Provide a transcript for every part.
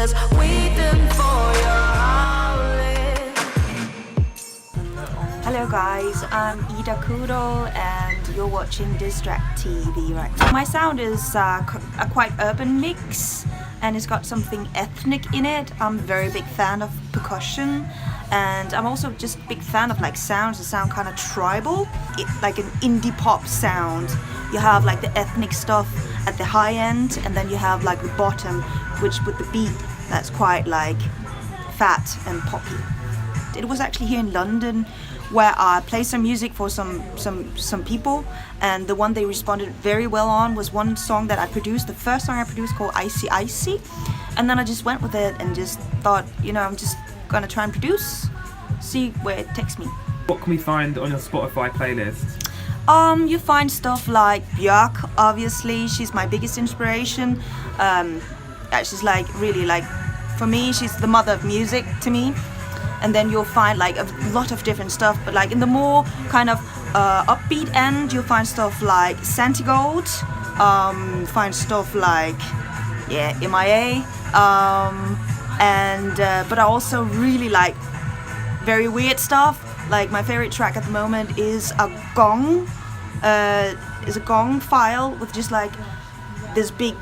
just waiting for your howling. Hello guys, I'm Ida Kudo and you're watching Distract TV right now. My sound is a quite urban mix and it's got something ethnic in it. I'm a very big fan of percussion and I'm also just a big fan of like sounds that sound kind of tribal, like an indie pop sound. You have like the ethnic stuff at the high end and then you have like the bottom, which with the beat that's quite like fat and poppy. It was actually here in London where I played some music for some people, and the one they responded very well on was one song that I produced, the first song I produced called Icy Icy, and then I just went with it and just thought, you know, I'm just gonna try and produce, see where it takes me. What can we find on your Spotify playlist? You find stuff like Björk, obviously, she's my biggest inspiration. She's like really like, for me, she's the mother of music to me. And then you'll find like a lot of different stuff, but like in the more kind of upbeat end, you'll find stuff like Santigold, find stuff like MIA, but I also really like very weird stuff. Like my favorite track at the moment is a gong file with just like this big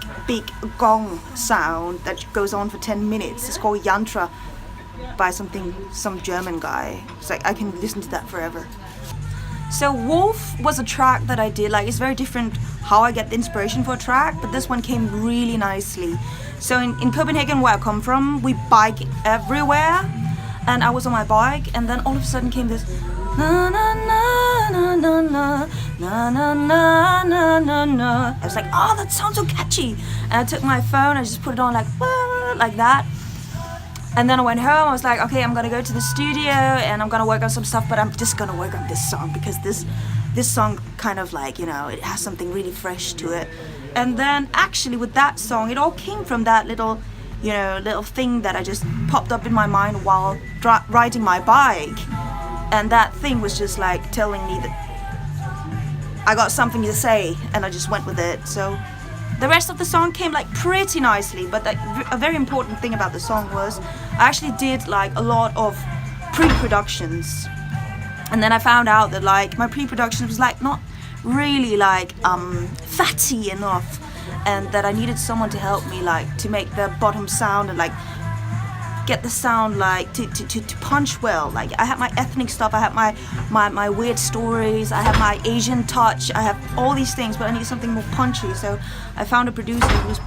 gong sound that goes on for 10 minutes. It's called Yantra by some German guy. It's like I can listen to that forever. So Wolf was a track that I did, like it's very different how I get the inspiration for a track, but this one came really nicely. So in Copenhagen, where I come from, we bike everywhere, and I was on my bike and then all of a sudden came this na na na na na na na na na na na na. I was like, oh, that sounds so catchy, and I took my phone, I just put it on like that. And then I went home, I was like, okay, I'm gonna go to the studio and I'm gonna work on some stuff, but I'm just gonna work on this song because this song kind of like, you know, it has something really fresh to it. And then actually with that song, it all came from that little thing that I just popped up in my mind while riding my bike. And that thing was just like telling me that I got something to say, and I just went with it. So the rest of the song came like pretty nicely, but a very important thing about the song was I actually did like a lot of pre-productions, and then I found out that like my pre-production was like not really like fatty enough, and that I needed someone to help me like to make the bottom sound and like get the sound like to punch well. Like I have my ethnic stuff, I have my weird stories, I have my Asian touch, I have all these things, but I need something more punchy. So I found a producer who was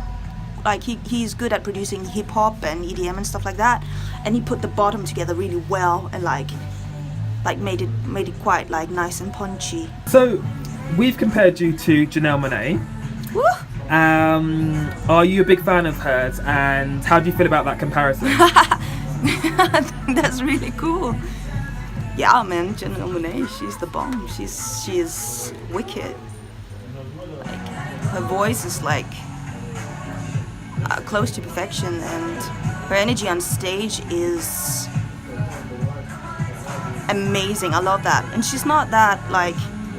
like he's good at producing hip hop and EDM and stuff like that, and he put the bottom together really well and like made it quite like nice and punchy. So we've compared you to Janelle Monae. Woo! Are you a big fan of hers, and how do you feel about that comparison? I think that's really cool. Yeah, man, Janelle Monae, she's the bomb. She is wicked. Like her voice is like close to perfection, and her energy on stage is amazing. I love that, and she's not that like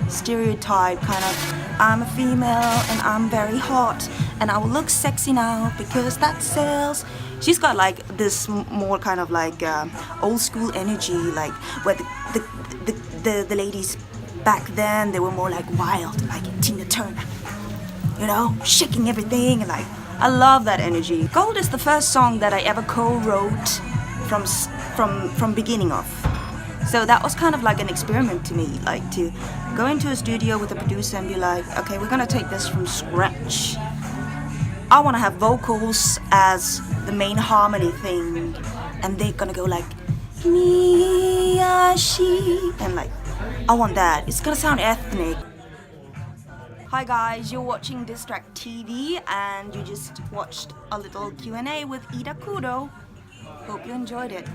stereotype kind of I'm a female and I'm very hot and I will look sexy now because that sells. She's got like this more kind of like old school energy, like where the ladies back then, they were more like wild, like Tina Turner, you know, shaking everything, and like I love that energy. Gold is the first song that I ever co-wrote from beginning of. So that was kind of like an experiment to me, like to go into a studio with a producer and be like, okay, we're gonna take this from scratch. I wanna have vocals as the main harmony thing, and they're gonna go like, me, she, and like, I want that. It's gonna sound ethnic. Hi guys, you're watching Distract TV, and you just watched a little Q&A with Ida Kudo. Hope you enjoyed it.